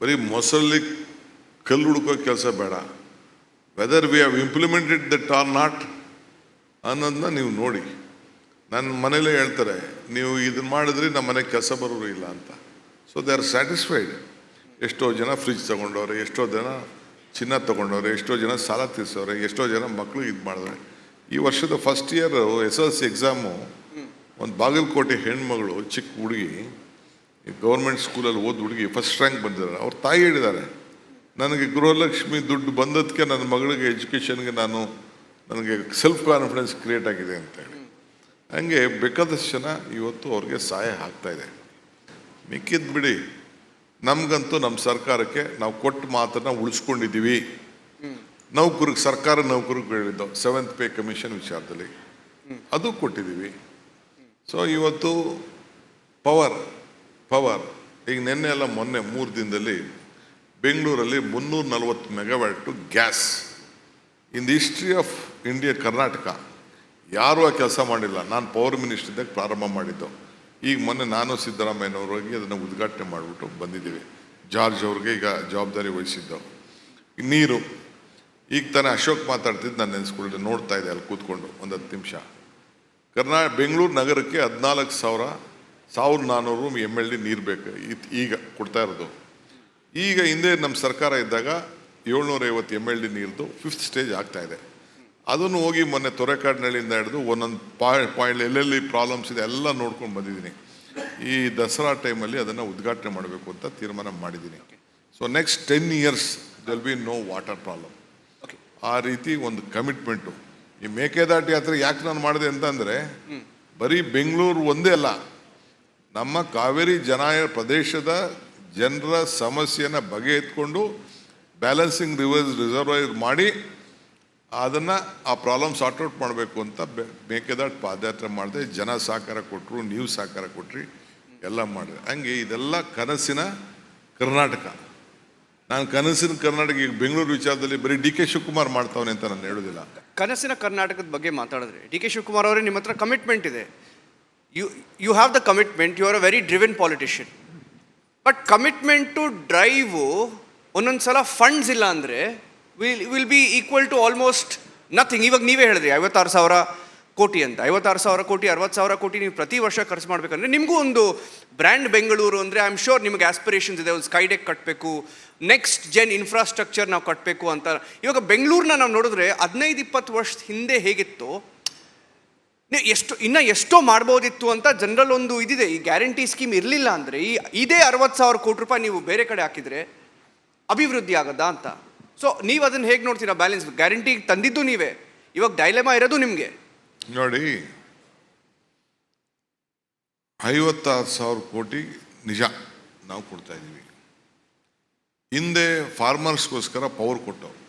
ಬರೀ ಮೊಸರಲ್ಲಿ ಕಲ್ಲು ಹುಡುಕೋ ಕೆಲಸ ಬೇಡ. Whether we have implemented that are not ಅನ್ನೋದನ್ನ ನೀವು ನೋಡಿ. ನನ್ನ ಮನೇಲೇ ಹೇಳ್ತಾರೆ, ನೀವು ಇದನ್ನು ಮಾಡಿದ್ರೆ ನಮ್ಮ ಮನೆಗೆ ಕೆಲಸ ಬರೋರು ಇಲ್ಲ ಅಂತ. So they are satisfied. ಎಷ್ಟೋ ಜನ ಫ್ರಿಜ್ ತೊಗೊಂಡವ್ರೆ, ಎಷ್ಟೋ ಜನ ಚಿನ್ನ ತೊಗೊಂಡವ್ರೆ, ಎಷ್ಟೋ ಜನ ಸಾಲ ತೀರಿಸವ್ರೆ, ಎಷ್ಟೋ ಜನ ಮಕ್ಕಳು ಇದು ಮಾಡಿದ್ರೆ. ಈ ವರ್ಷದ ಫಸ್ಟ್ ಇಯರ್ SSLC ಎಕ್ಸಾಮು ಒಂದು ಬಾಗಲಕೋಟೆ ಹೆಣ್ಮಗಳು, ಚಿಕ್ಕ ಹುಡುಗಿ, ಗೌರ್ಮೆಂಟ್ ಸ್ಕೂಲಲ್ಲಿ ಓದ್ ಹುಡುಗಿ ಫಸ್ಟ್ ರ್ಯಾಂಕ್ ಬಂದಿದ್ದಾರೆ. ಅವ್ರ ತಾಯಿ ಹೇಳಿದ್ದಾರೆ, ನನಗೆ ಗೃಹಲಕ್ಷ್ಮಿ ದುಡ್ಡು ಬಂದದಕ್ಕೆ ನನ್ನ ಮಗಳಿಗೆ ಎಜುಕೇಷನ್ಗೆ ನನಗೆ ಸೆಲ್ಫ್ ಕಾನ್ಫಿಡೆನ್ಸ್ ಕ್ರಿಯೇಟ್ ಆಗಿದೆ ಅಂತೇಳಿ. ಹಂಗೆ ಬೇಕಾದಷ್ಟು ಜನ ಇವತ್ತು ಅವ್ರಿಗೆ ಸಹಾಯ ಆಗ್ತಾಯಿದೆ. ಮಿಕ್ಕಿದ್ದು ಬಿಡಿ, ನಮಗಂತೂ ನಮ್ಮ ಸರ್ಕಾರಕ್ಕೆ ನಾವು ಕೊಟ್ಟ ಮಾತನ್ನು ಉಳಿಸ್ಕೊಂಡಿದ್ದೀವಿ. ನೌಕರಿಗೆ, ಸರ್ಕಾರ ನೌಕರಿಗೆ ಹೇಳಿದ್ದು 7th ಪೇ ಕಮಿಷನ್ ವಿಚಾರದಲ್ಲಿ ಅದು ಕೊಟ್ಟಿದ್ದೀವಿ. ಸೊ ಇವತ್ತು ಪವರ್ ಈಗ ನಿನ್ನೆ ಎಲ್ಲ ಮೊನ್ನೆ 3 ದಿನದಲ್ಲಿ ಬೆಂಗಳೂರಲ್ಲಿ 340 megawatt gas. In the history of India, Karnataka ಯಾರೂ ಆ ಕೆಲಸ ಮಾಡಿಲ್ಲ. ನಾನು ಪವರ್ ಮಿನಿಸ್ಟರ್ ಇದ್ದಾಗ ಪ್ರಾರಂಭ ಮಾಡಿದ್ದು. ಈಗ ಮೊನ್ನೆ ನಾನು ಸಿದ್ದರಾಮಯ್ಯನವ್ರು ಹೋಗಿ ಅದನ್ನು ಉದ್ಘಾಟನೆ ಮಾಡಿಬಿಟ್ಟು ಬಂದಿದ್ದೀವಿ. ಜಾರ್ಜ್ ಅವ್ರಿಗೆ ಈಗ ಜವಾಬ್ದಾರಿ ವಹಿಸಿದ್ದು. ನೀರು, ಈಗ ತಾನೇ ಅಶೋಕ್ ಮಾತಾಡ್ತಿದ್ದು ನಾನು ನೆನೆಸ್ಕೊಳ್ಳಿ, ನೋಡ್ತಾ ಇದ್ದೆ ಅಲ್ಲಿ ಕೂತ್ಕೊಂಡು ಒಂದು 10 ನಿಮಿಷ. ಬೆಂಗಳೂರು ನಗರಕ್ಕೆ 14,400 MLD ನೀರು ಬೇಕು ಈಗ ಕೊಡ್ತಾ ಇರೋದು. ಈಗ ಹಿಂದೆ ನಮ್ಮ ಸರ್ಕಾರ ಇದ್ದಾಗ 750 MLD ನೀರ್ದು 5th ಸ್ಟೇಜ್ ಆಗ್ತಾ ಇದೆ. ಅದನ್ನು ಹೋಗಿ ಮೊನ್ನೆ ತೊರೆಕಾಡಿನಳ್ಳಿಯಿಂದ ಹಿಡಿದು ಒಂದೊಂದು ಪಾಯಿಂಟ್ ಎಲ್ಲೆಲ್ಲಿ ಪ್ರಾಬ್ಲಮ್ಸ್ ಇದೆ ಎಲ್ಲ ನೋಡ್ಕೊಂಡು ಬಂದಿದ್ದೀನಿ. ಈ ದಸರಾ ಟೈಮಲ್ಲಿ ಅದನ್ನು ಉದ್ಘಾಟನೆ ಮಾಡಬೇಕು ಅಂತ ತೀರ್ಮಾನ ಮಾಡಿದ್ದೀನಿ. So next 10 years they'll be no water problem. ಆ ರೀತಿ ಒಂದು ಕಮಿಟ್ಮೆಂಟು. ಈ ಮೇಕೆದಾಟು ಯಾತ್ರೆ ಯಾಕೆ ನಾನು ಮಾಡಿದೆ ಅಂತಂದರೆ, ಬರೀ ಬೆಂಗಳೂರು ಒಂದೇ ಅಲ್ಲ, ನಮ್ಮ ಕಾವೇರಿ ಜನಾಯ ಪ್ರದೇಶದ ಜನರ ಸಮಸ್ಯೆಯನ್ನು ಬಗೆಹೆತ್ಕೊಂಡು ಬ್ಯಾಲೆನ್ಸಿಂಗ್ ರಿಸರ್ವಾಯರ್ ಮಾಡಿ ಅದನ್ನು ಆ ಪ್ರಾಬ್ಲಮ್ ಸಾರ್ಟ್ ಔಟ್ ಮಾಡಬೇಕು ಅಂತ ಮೇಕೆದಾಟು ಪಾದಯಾತ್ರೆ ಮಾಡಿದೆ. ಜನ ಸಹಕಾರ ಕೊಟ್ಟರು, ನೀವು ಸಹಕಾರ ಕೊಟ್ರಿ, ಎಲ್ಲ ಮಾಡಿದೆ. ಹಂಗೆ ಇದೆಲ್ಲ ಕನಸಿನ ಕರ್ನಾಟಕ. ನಾನು ಕನಸಿನ ಕರ್ನಾಟಕ ಈಗ ಬೆಂಗಳೂರು ವಿಚಾರದಲ್ಲಿ ಬರೀ DK ಶಿವಕುಮಾರ್ ಮಾಡ್ತಾವನೆ ಅಂತ ನಾನು ಹೇಳೋದಿಲ್ಲ. ಕನಸಿನ ಕರ್ನಾಟಕದ ಬಗ್ಗೆ ಮಾತಾಡಿದ್ರೆ, DK ಶಿವಕುಮಾರ್ ಅವರೇ, ನಿಮ್ಮ ಹತ್ರ ಕಮಿಟ್ಮೆಂಟ್ ಇದೆ. You have the commitment, you are a very driven politician. But commitment to drive ಒಂದೊಂದು ಸಲ ಫಂಡ್ಸ್ ಇಲ್ಲ ಅಂದರೆ will be equal to almost nothing. ಇವಾಗ ನೀವೇ ಹೇಳಿದ್ರಿ 56,000 ಕೋಟಿ ಅಂತ. 56,000 ಕೋಟಿ, 60,000 ಕೋಟಿ ನೀವು ಪ್ರತಿ ವರ್ಷ ಖರ್ಚು ಮಾಡಬೇಕಂದ್ರೆ ನಿಮಗೂ ಒಂದು ಬ್ರ್ಯಾಂಡ್ ಬೆಂಗಳೂರು ಅಂದರೆ ಐ ಆಮ್ ಶೋರ್ ನಿಮಗೆ ಆಸ್ಪಿರೇಷನ್ಸ್ ಇದೆ. ಒಂದು ಸ್ಕೈಡೆಕ್ ಕಟ್ಟಬೇಕು, ನೆಕ್ಸ್ಟ್ ಜೆನ್ ಇನ್ಫ್ರಾಸ್ಟ್ರಕ್ಚರ್ ನಾವು ಕಟ್ಟಬೇಕು ಅಂತ. ಇವಾಗ ಬೆಂಗಳೂರನ್ನ ನಾವು ನೋಡಿದ್ರೆ 15-20 ವರ್ಷದ ಹಿಂದೆ ಹೇಗಿತ್ತು, ನೀವು ಎಷ್ಟೋ ಮಾಡ್ಬೋದಿತ್ತು ಅಂತ ಜನರಲ್ ಒಂದು ಇದಿದೆ. ಈ ಗ್ಯಾರಂಟಿ ಸ್ಕೀಮ್ ಇರಲಿಲ್ಲ ಅಂದರೆ ಇದೇ 60,000 ಕೋಟಿ ರೂಪಾಯಿ ನೀವು ಬೇರೆ ಕಡೆ ಹಾಕಿದರೆ ಅಭಿವೃದ್ಧಿ ಆಗದ ಅಂತ. ಸೊ ನೀವು ಅದನ್ನು ಹೇಗೆ ನೋಡ್ತೀರಾ ಬ್ಯಾಲೆನ್ಸ್? ಗ್ಯಾರಂಟಿ ತಂದಿದ್ದು ನೀವೇ, ಇವಾಗ ಡೈಲೆಮಾ ಇರೋದು ನಿಮಗೆ. ನೋಡಿ, 56,000 ಕೋಟಿ ನಿಜ ನಾವು ಕೊಡ್ತಾ ಇದ್ದೀವಿ. ಹಿಂದೆ ಫಾರ್ಮರ್ಸ್ಗೋಸ್ಕರ ಪವರ್ ಕೊಟ್ಟವರು.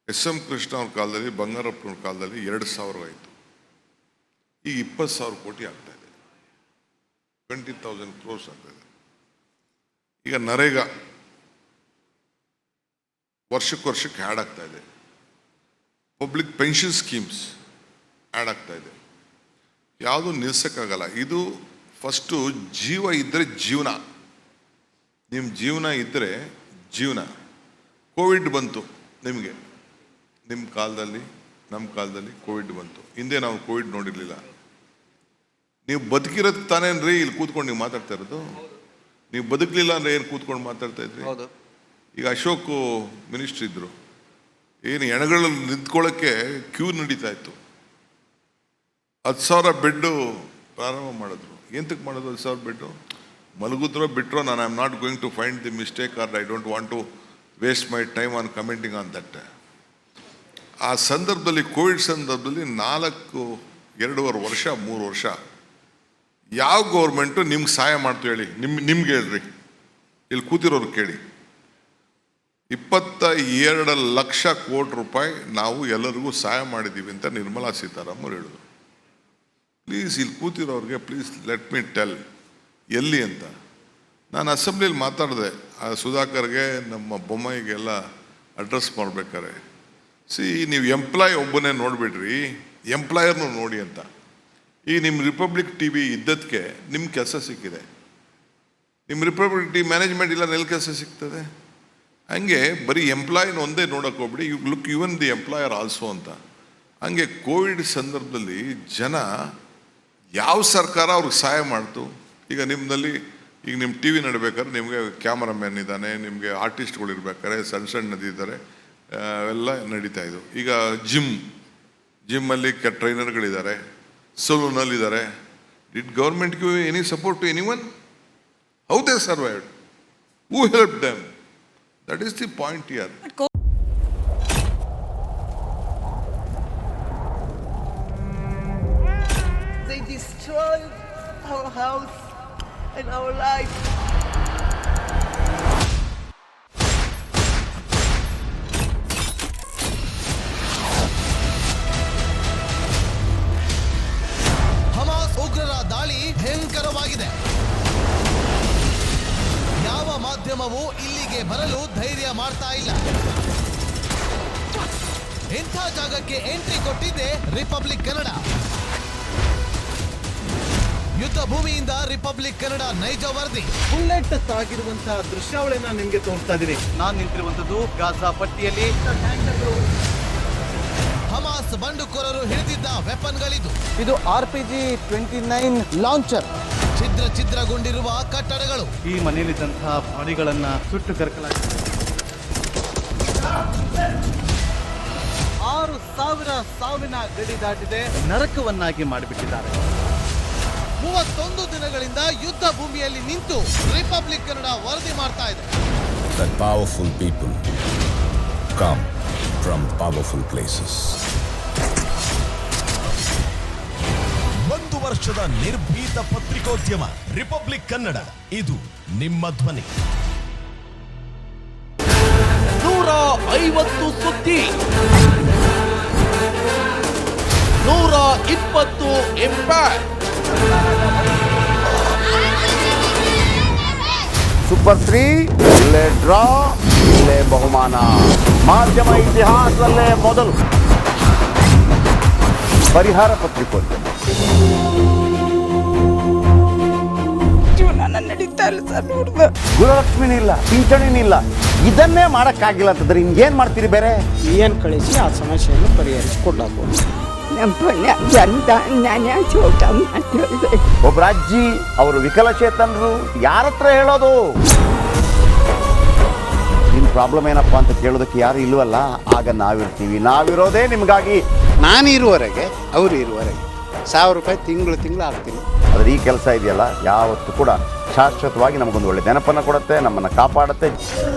SM ಕೃಷ್ಣ ಅವ್ರ ಕಾಲದಲ್ಲಿ, ಬಂಗಾರಪ್ಪನ ಕಾಲದಲ್ಲಿ 2,000 ಆಯಿತು. ಈಗ 20,000 ಕೋಟಿ ಆಗ್ತಾ ಇದೆ, 20,000 crores ಆಗ್ತಾ ಇದೆ. ಈಗ ನರೇಗಾ ವರ್ಷಕ್ಕೆ ಆ್ಯಡ್ ಆಗ್ತಾ ಇದೆ. ಪಬ್ಲಿಕ್ ಪೆನ್ಷನ್ ಸ್ಕೀಮ್ಸ್ ಆ್ಯಡ್ ಆಗ್ತಾ ಇದೆ. ಯಾವುದು ನಿಲ್ಸೋಕ್ಕಾಗಲ್ಲ. ಇದು ಫಸ್ಟು ಜೀವ ಇದ್ದರೆ ಜೀವನ, ನಿಮ್ಮ ಜೀವನ ಇದ್ದರೆ ಜೀವನ. ಕೋವಿಡ್ ಬಂತು ನಿಮಗೆ, ನಿಮ್ಮ ಕಾಲದಲ್ಲಿ, ನಮ್ಮ ಕಾಲದಲ್ಲಿ ಕೋವಿಡ್ ಬಂತು. ಹಿಂದೆ ನಾವು ಕೋವಿಡ್ ನೋಡಿರಲಿಲ್ಲ. ನೀವು ಬದುಕಿರೋದು ತಾನೇನ್ರಿ ಇಲ್ಲಿ ಕೂತ್ಕೊಂಡು ನೀವು ಮಾತಾಡ್ತಾ ಇರೋದು? ನೀವು ಬದುಕಲಿಲ್ಲ ಅಂದರೆ ಏನು ಕೂತ್ಕೊಂಡು ಮಾತಾಡ್ತಾ ಇದ್ರಿ? ಈಗ ಅಶೋಕ್ ಮಿನಿಸ್ಟ್ರ್ ಇದ್ದರು, ಏನು ಹೆಣಗಳಲ್ಲಿ ನಿಂತ್ಕೊಳ್ಳೋಕ್ಕೆ ಕ್ಯೂ ನಡೀತಾ ಇತ್ತು. 10,000 ಬೆಡ್ಡು ಪ್ರಾರಂಭ ಮಾಡಿದ್ರು. ಎಂತಕ್ಕೆ ಮಾಡೋದು 10,000 ಬೆಡ್ಡು? ಮಲಗಿದ್ರೋ ಬಿಟ್ಟರೋ, ನಾನು I am not going to find the mistake or I don't want to waste my time on commenting on that. ಆ ಸಂದರ್ಭದಲ್ಲಿ, ಕೋವಿಡ್ ಸಂದರ್ಭದಲ್ಲಿ 2.5 ವರ್ಷ 3 ವರ್ಷ ಯಾವ ಗೌರ್ಮೆಂಟು ನಿಮ್ಗೆ ಸಹಾಯ ಮಾಡ್ತು ಹೇಳಿ? ನಿಮ್ಗೆ ಹೇಳ್ರಿ, ಇಲ್ಲಿ ಕೂತಿರೋರು ಕೇಳಿ. 22 ಲಕ್ಷ ಕೋಟಿ ರೂಪಾಯಿ ನಾವು ಎಲ್ಲರಿಗೂ ಸಹಾಯ ಮಾಡಿದ್ದೀವಿ ಅಂತ ನಿರ್ಮಲಾ ಸೀತಾರಾಮನ್ ಹೇಳಿದ್ರು. ಪ್ಲೀಸ್ ಇಲ್ಲಿ ಕೂತಿರೋರಿಗೆ ಪ್ಲೀಸ್ ಲೆಟ್ ಮೀ ಟೆಲ್ ಎಲ್ಲಿ ಅಂತ. ನಾನು ಅಸೆಂಬ್ಲಿಯಲ್ಲಿ ಮಾತಾಡಿದೆ, ಸುಧಾಕರ್ಗೆ, ನಮ್ಮ ಬೊಮ್ಮಾಯಿಗೆಲ್ಲ ಅಡ್ರೆಸ್ ಮಾಡ್ಬೇಕಾರೆ, ನೀವು ಎಂಪ್ಲಾಯ್ ಒಬ್ಬನೇ ನೋಡಿಬಿಡ್ರಿ, ಎಂಪ್ಲಾಯರ್ನು ನೋಡಿ ಅಂತ. ಈ ನಿಮ್ಮ ರಿಪಬ್ಲಿಕ್ TV ಇದ್ದದಕ್ಕೆ ನಿಮ್ಮ ಕೆಲಸ ಸಿಕ್ಕಿದೆ. ನಿಮ್ಮ ರಿಪಬ್ಲಿಟಿ ಮ್ಯಾನೇಜ್ಮೆಂಟ್ ಇಲ್ಲ ಎಲ್ಲಿ ಕೆಲಸ ಸಿಗ್ತದೆ? ಹಂಗೆ ಬರೀ ಎಂಪ್ಲಾಯಿನ ಒಂದೇ ನೋಡೋಕೆ ಹೋಗ್ಬಿಡಿ, you look even the employer also ಅಂತ. ಹಂಗೆ ಕೋವಿಡ್ ಸಂದರ್ಭದಲ್ಲಿ ಜನ ಯಾವ ಸರ್ಕಾರ ಅವ್ರಿಗೆ ಸಹಾಯ ಮಾಡ್ತು? ಈಗ ನಿಮ್ಮಲ್ಲಿ ಈಗ ನಿಮ್ಮ ಟಿ ವಿ ನಡಬೇಕಾದ್ರೆ ನಿಮಗೆ ಕ್ಯಾಮರಾಮ್ಯಾನ್ ಇದ್ದಾನೆ, ನಿಮಗೆ ಆರ್ಟಿಸ್ಟ್ಗಳು ಇರ್ಬೇಕಾದ್ರೆ ಸಣ್ಣದಿದ್ದಾರೆ, ಎಲ್ಲ ನಡೀತಾ ಇದ್ದು. ಈಗ ಜಿಮ್ಮಲ್ಲಿ ಟ್ರೈನರ್ಗಳಿದ್ದಾರೆ, ಸಲೂನಲ್ಲಿದ್ದಾರೆ. Did government give any support to anyone? How they survived? Who help them? That is the point here. They destroyed our house and our life. Hamas ಉಗ್ರರ ದಾಳಿ ಭಯಂಕರವಾಗಿದೆ. ಯಾವ ಮಾಧ್ಯಮವೂ ಇಲ್ಲಿಗೆ ಬರಲು ಧೈರ್ಯ ಮಾಡ್ತಾ ಇಲ್ಲ. ಇಂಥ ಜಾಗಕ್ಕೆ ಎಂಟ್ರಿ ಕೊಟ್ಟಿದೆ ರಿಪಬ್ಲಿಕ್ ಕನ್ನಡ. ಯುದ್ಧ ಭೂಮಿಯಿಂದ ರಿಪಬ್ಲಿಕ್ ಕನ್ನಡ ನೈಜ ವರದಿ. ಬುಲೆಟ್ ತಾಗಿರುವಂತಹ ದೃಶ್ಯಾವಳಿಯನ್ನ ನಿಮ್ಗೆ ತೋರಿಸ್ತಾ ಇದೀನಿ. ನಾನು ನಿಂತಿರುವಂತದ್ದು ಗಾಜಾ ಪಟ್ಟಿಯಲ್ಲಿ. ಹಮಾಸ್ ಬಂಡುಕೋರರು ಹಿಡಿದಿದ್ದ ವೆಪನ್ಗಳಿದು. ಇದು RPG-29 ಲಾಂಚರ್. ಛಿದ್ರಗೊಂಡಿರುವ ಕಟ್ಟಡಗಳು. ಈ ಮನೆಯಲ್ಲಿದ್ದಂತಹ ಬಾಡಿಗಳನ್ನ ಸುಟ್ಟು ಕರಕಲಾಗಿದೆ. 6,000 ಸಾವಿನ ಗಡಿ ದಾಟಿದೆ, ನರಕವನ್ನಾಗಿ ಮಾಡಿಬಿಟ್ಟಿದ್ದಾರೆ. 31 ದಿನಗಳಿಂದ ಯುದ್ಧ ಭೂಮಿಯಲ್ಲಿ ನಿಂತು ರಿಪಬ್ಲಿಕ್ ಕನ್ನಡ ವರದಿ ಮಾಡ್ತಾ ಇದೆ. That powerful people come from powerful places. 1 ವರ್ಷದ ನಿರ್ಭೀತ ಪತ್ರಿಕೋದ್ಯಮ ರಿಪಬ್ಲಿಕ್ ಕನ್ನಡ, ಇದು ನಿಮ್ಮ ಧ್ವನಿ. 150 ಸುದ್ದಿ, 120 ಇಂಪ್ಯಾಕ್ಟ್. ಸೂಪರ್ 3 ಇಲ್ಲೇ ಡ್ರಾ, ಇಲ್ಲೇ ಬಹುಮಾನ. ಮಾಧ್ಯಮ ಇತಿಹಾಸದಲ್ಲೇ ಮೊದಲು ಪರಿಹಾರ ಪತ್ರಿಕೋದ್ಯಮ. ಜೀವನ ನಡೀತಾ ಇಲ್ಲ ಸರ್. ನೋಡ್ದ ಗುರುಲಕ್ಷ್ಮಿನಿಲ್ಲ, ಪಿಂಚಣಿನಿಲ್ಲ. ಇದನ್ನೇ ಮಾಡಕ್ಕಾಗಿಲ್ಲ ಅಂತಂದ್ರೆ ಇನ್ನೇನ್ ಮಾಡ್ತೀರಿ ಬೇರೆ? ಏನ್ ಕಳಿಸಿ ಆ ಸಮಸ್ಯೆಯನ್ನು ಪರಿಹರಿಸಿಕೊಡ್ಲಾಗ್ಬೋದು. ನಮ್ಮ ಪುಣ್ಯ ಜನ ನಾನೇ ಚೋಟ ಮಾಡ್ತಿದ್ದೆ. ಒಬ್ಬ ಅಜ್ಜಿ, ಅವರು ವಿಕಲಚೇತನರು, ಯಾರ ಹತ್ರ ಹೇಳೋದು? ನಿಮ್ ಪ್ರಾಬ್ಲಮ್ ಏನಪ್ಪಾ ಅಂತ ಕೇಳೋದಕ್ಕೆ ಯಾರು ಇಲ್ವಲ್ಲ. ಆಗ ನಾವಿರ್ತೀವಿ. ನಾವಿರೋದೇ ನಿಮ್ಗಾಗಿ. ನಾನು ಇರುವವರೆಗೆ, ಅವ್ರು ಇರುವವರೆಗೆ 1,000 ರೂಪಾಯಿ ತಿಂಗಳು ಹಾಕ್ತೀನಿ. ಆದ್ರೆ ಈ ಕೆಲಸ ಇದೆಯಲ್ಲ, ಯಾವತ್ತೂ ಕೂಡ ಶಾಶ್ವತವಾಗಿ ನಮಗೊಂದು ಒಳ್ಳೆ ನೆನಪನ್ನ ಕೊಡುತ್ತೆ, ನಮ್ಮನ್ನ ಕಾಪಾಡುತ್ತೆ.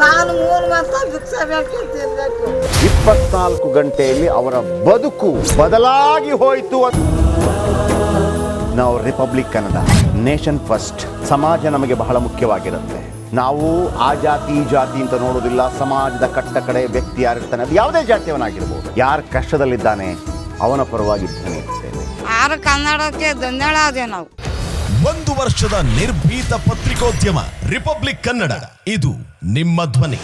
ನಾನು 3 ಮಾಸ ಭಿಕ್ಷೆ ಬೇಕಿರ್ಬೇಕು. 24 ಗಂಟೆಯಲ್ಲಿ ಅವರ ಬದುಕು ಬದಲಾಗಿ ಹೋಯಿತು. ನಾವು ರಿಪಬ್ಲಿಕ್ ಕನ್ನಡ, ನೇಷನ್ ಫಸ್ಟ್. ಸಮಾಜ ನಮಗೆ ಬಹಳ ಮುಖ್ಯವಾಗಿರುತ್ತೆ. ನಾವು ಆ ಜಾತಿ ಈ ಜಾತಿ ಅಂತ ನೋಡೋದಿಲ್ಲ. ಸಮಾಜದ ಕಟ್ಟ ಕಡೆ ವ್ಯಕ್ತಿ ಯಾರಿರ್ತಾನೆ, ಅದು ಯಾವುದೇ ಜಾತಿಯವನಾಗಿರ್ಬೋದು, ಯಾರು ಕಷ್ಟದಲ್ಲಿದ್ದಾನೆ ಅವನ ಪರವಾಗಿ ಧ್ವನಿ ಎತ್ತುತ್ತೇವೆ. ಆರು ಕನ್ನಡಕ್ಕೆ ಧನ್ಯವಾದ. ನಾವು 1 ವರ್ಷದ ನಿರ್ಭೀತ ಪತ್ರಿಕೋದ್ಯಮ ರಿಪಬ್ಲಿಕ್ ಕನ್ನಡ, ಇದು ನಿಮ್ಮ ಧ್ವನಿ.